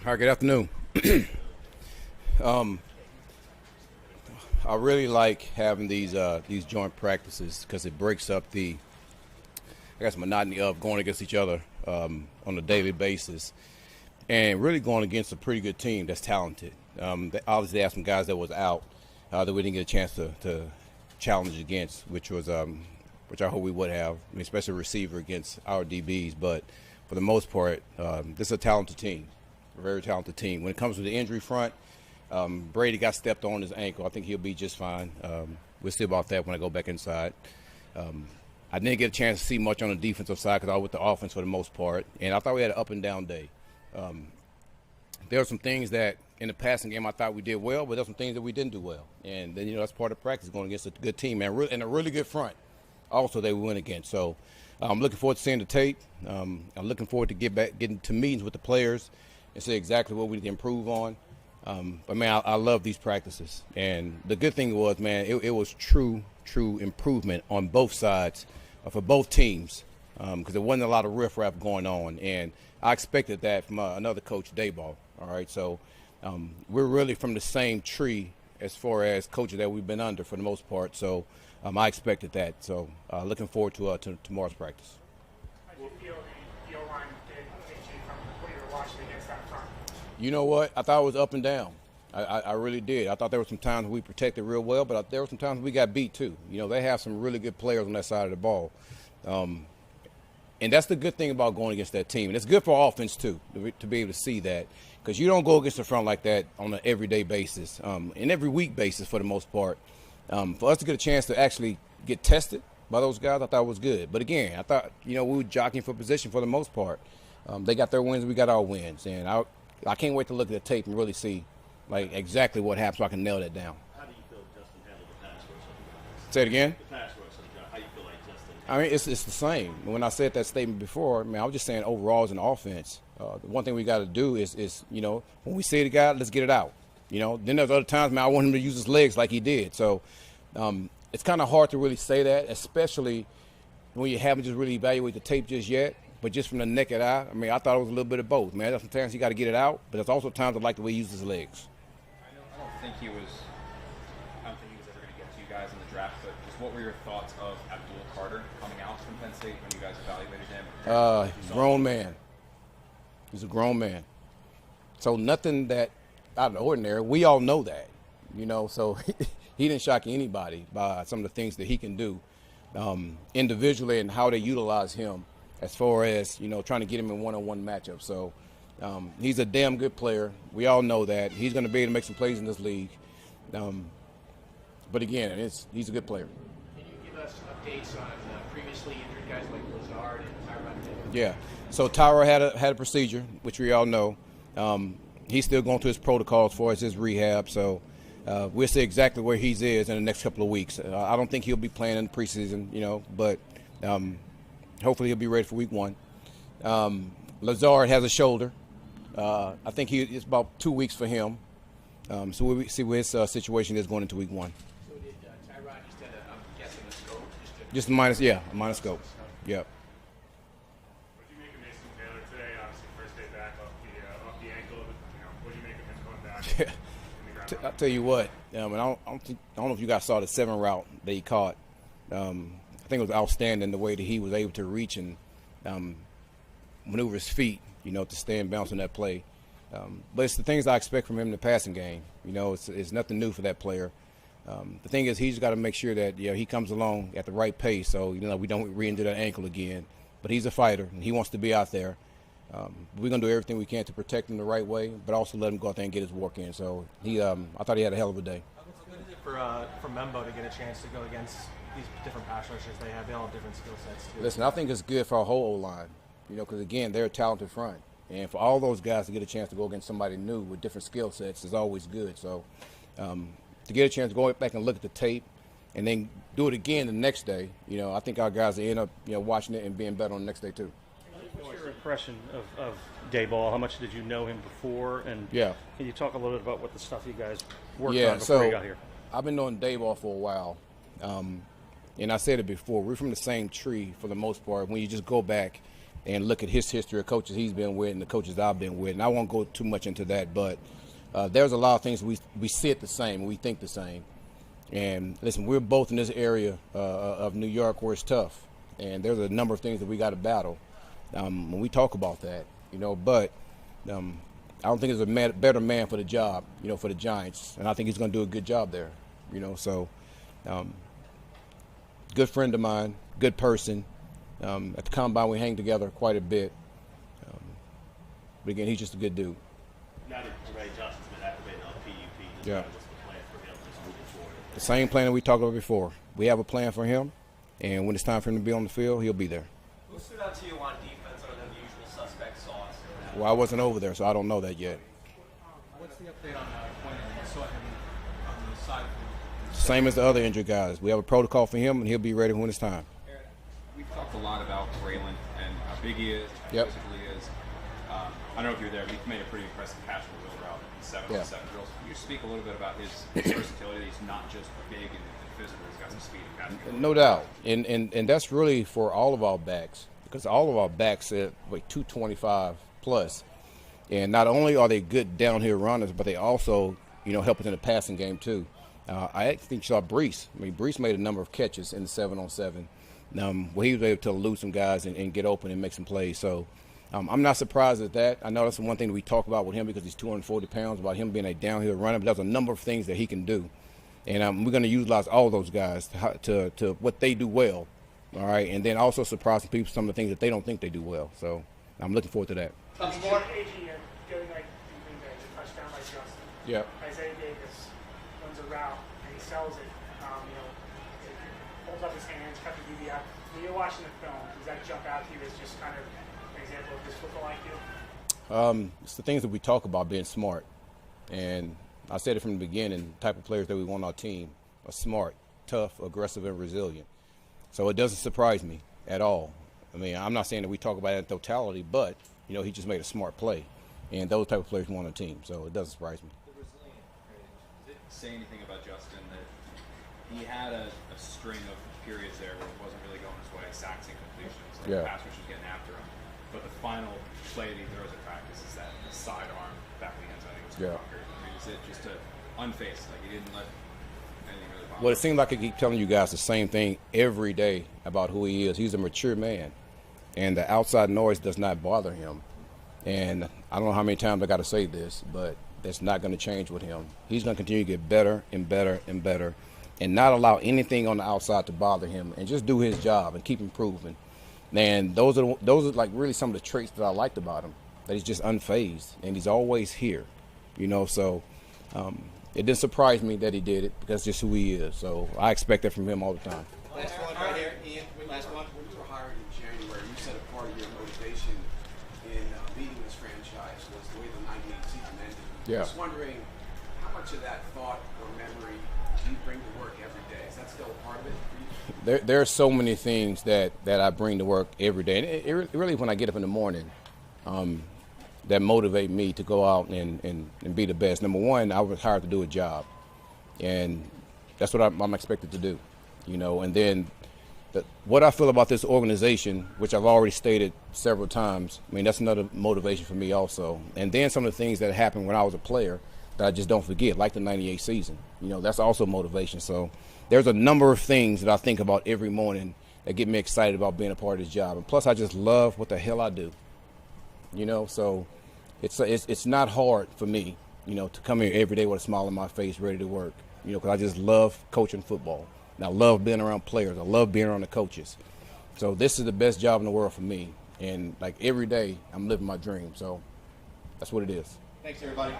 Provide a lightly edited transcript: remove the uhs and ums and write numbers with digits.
Hi, good afternoon. I really like having these joint practices because it breaks up monotony of going against each other on a daily basis, and really going against a pretty good team that's talented. Obviously, they have some guys that was out that we didn't get a chance to challenge against, which I hope we would have, especially a receiver against our DBs. But for the most part, this is a talented team, a very talented team. When it comes to the injury front, Brady got stepped on his ankle. I think he'll be just fine. We'll see about that when I go back inside. I didn't get a chance to see much on the defensive side because I was with the offense for the most part, and I thought we had an up and down day. There are some things that in the passing game I thought we did well, but there are some things that we didn't do well. And then, that's part of practice, going against a good team, and a really good front also that we went against. So I'm looking forward to seeing the tape. I'm looking forward to getting to meetings with the players and see exactly what we need to improve on. But, man, I love these practices. And the good thing was, man, it was true improvement on both sides for both teams because there wasn't a lot of riffraff going on. And I expected that from another coach, Dayball. All right, so we're really from the same tree as far as coaches that we've been under for the most part. So I expected that. So looking forward to tomorrow's practice. How do you feel the O-line did from what you were watching against that front? You know what? I thought it was up and down. I really did. I thought there were some times we protected real well, but there were some times we got beat too. They have some really good players on that side of the ball. And that's the good thing about going against that team. And it's good for offense too, to be able to see that. Because you don't go against the front like that on an everyday basis, and every week basis for the most part. For us to get a chance to actually get tested by those guys, I thought was good. But again, I thought, we were jockeying for position for the most part. They got their wins, we got our wins. And I can't wait to look at the tape and really see exactly what happened so I can nail that down. How do you feel Justin handled the pass rush? Say it again? The pass rush, how you feel like Justin? I mean, it's the same. When I said that statement before, I was just saying overall as an offense, the one thing we got to do is when we see the guy, let's get it out. Then there's other times, I want him to use his legs like he did. So it's kind of hard to really say that, especially when you haven't just really evaluated the tape just yet. But just from the naked eye, I thought it was a little bit of both, man. Sometimes you got to get it out, but there's also times I like the way he uses his legs. I don't think he was ever going to get to you guys in the draft, but just what were your thoughts of Abdul coming out from Penn State when you guys evaluated him? He's a grown man. He's a grown man. So nothing that out of the ordinary. We all know that, so he didn't shock anybody by some of the things that he can do individually and how they utilize him as far as, trying to get him in one-on-one matchups. So he's a damn good player. We all know that. He's going to be able to make some plays in this league. But again, he's a good player. Can you give us updates on previously injured guys like Lazard and Tyrod? Yeah. So Tyra had a procedure, which we all know. He's still going through his protocol as far as his rehab. So we'll see exactly where he is in the next couple of weeks. I don't think he'll be playing in the preseason, but hopefully he'll be ready for week one. Lazard has a shoulder. I think it's about 2 weeks for him. So we'll see where his situation is going into week one. So did Tyrod just had I'm guessing a scope? Just a minus scope. Yep. What do you make of Mason Taylor today? Obviously, first day back off the ankle. What do you make of him going back? in the ground? I'll tell you what. I don't know if you guys saw the 7 route that he caught. I think it was outstanding the way that he was able to reach and maneuver his feet, to stay and bounce on that play. But it's the things I expect from him in the passing game. It's nothing new for that player. The thing is, he's got to make sure that he comes along at the right pace, so we don't re-injure that ankle again. But he's a fighter, and he wants to be out there. We're gonna do everything we can to protect him the right way, but also let him go out there and get his work in. So I thought he had a hell of a day. How good is it for Membo to get a chance to go against these different pass rushers they all have different skill sets too? Listen, I think it's good for our whole O-line, because again, they're a talented front. And for all those guys to get a chance to go against somebody new with different skill sets is always good. So to get a chance to go back and look at the tape and then do it again the next day, I think our guys will end up watching it and being better on the next day too. What's your impression of Dayball? How much did you know him before? And Yeah. Can you talk a little bit about what the stuff you guys worked Yeah, on before so you got here? I've been knowing Dayball for a while. And I said it before, we're from the same tree for the most part when you just go back and look at his history of coaches he's been with and the coaches I've been with. And I won't go too much into that, but there's a lot of things we see it the same, we think the same. And listen, we're both in this area of New York where it's tough, and there's a number of things that we got to battle when we talk about that, but I don't think there's a better man for the job, for the Giants, and I think he's going to do a good job there, so good friend of mine, good person. At the Combine, we hang together quite a bit. But again, he's just a good dude. Now that Ray Johnson's been activated on PUP, just Yeah. what's the plan for him just moving forward? The same plan that we talked about before. We have a plan for him, and when it's time for him to be on the field, he'll be there. Who stood out to you on defense other than the usual suspect sauce? Well, I wasn't over there, so I don't know that yet. What's the update on Quinn? I saw him on the side. Same as the other injured guys. We have a protocol for him, and he'll be ready when it's time. We've talked a lot about Braylon and how big he is, how Yep. physical he is. I don't know if you were there, but he made a pretty impressive catch from the wheel route in 7-on-7 drills. Can you speak a little bit about his versatility? He's not just big and physical. He's got some speed and catch. No doubt. And that's really for all of our backs, because all of our backs at 225 plus. And not only are they good downhill runners, but they also, help us in the passing game too. I think you saw Brees. Brees made a number of catches in the 7-on-7. Where he was able to elude some guys and get open and make some plays. So I'm not surprised at that. I know that's the one thing that we talk about with him because he's 240 pounds, about him being a downhill runner. But there's a number of things that he can do. And we're going to utilize all those guys to what they do well, all right? And then also surprising people some of the things that they don't think they do well. So I'm looking forward to that. AG, getting like the touchdown by Justin. Yeah. Isaiah Davis runs a route and he sells it. Holds up his hands, cut the DB out. When you're watching the film, does that jump out to you as just kind of an example of this football IQ? It's the things that we talk about being smart. And I said it from the beginning, the type of players that we want on our team are smart, tough, aggressive, and resilient. So it doesn't surprise me at all. I'm not saying that we talk about it in totality, but, he just made a smart play. And those type of players want on a team, so it doesn't surprise me. The resilient, does it say anything about Justin that he had a string of periods there where it wasn't really going his way, sacks and completions, like Yeah. the pass rush was getting after him. But the final play that he throws at practice is that sidearm back of the end zone. I think it was Yeah. Tucker. Is it just unfaced? Like he didn't let anything really bother Well, it him? seems like I keep telling you guys the same thing every day about who he is. He's a mature man, and the outside noise does not bother him. And I don't know how many times I got to say this, but that's not going to change with him. He's going to continue to get better and better and better, and not allow anything on the outside to bother him, and just do his job and keep improving. And those are like really some of the traits that I liked about him. That he's just unfazed, and he's always here. So it didn't surprise me that he did it because it's just who he is. So I expect that from him all the time. Last one right here, Ian. Last one. When you were hired in January, you said a part of your motivation in leading this franchise was the way the '98 season ended. Yeah. Just wondering how much of that thought or memory do you bring to work every day? Is that still a part of it for you? There are so many things that I bring to work every day. And it really, when I get up in the morning, that motivate me to go out and be the best. Number one, I was hired to do a job. And that's what I'm expected to do. And then what I feel about this organization, which I've already stated several times, that's another motivation for me also. And then some of the things that happened when I was a player that I just don't forget, like the '98 season. That's also motivation. So there's a number of things that I think about every morning that get me excited about being a part of this job. And plus, I just love what the hell I do. So it's not hard for me, to come here every day with a smile on my face, ready to work, because I just love coaching football. And I love being around players. I love being around the coaches. So this is the best job in the world for me. And like every day, I'm living my dream. So that's what it is. Thanks, everybody.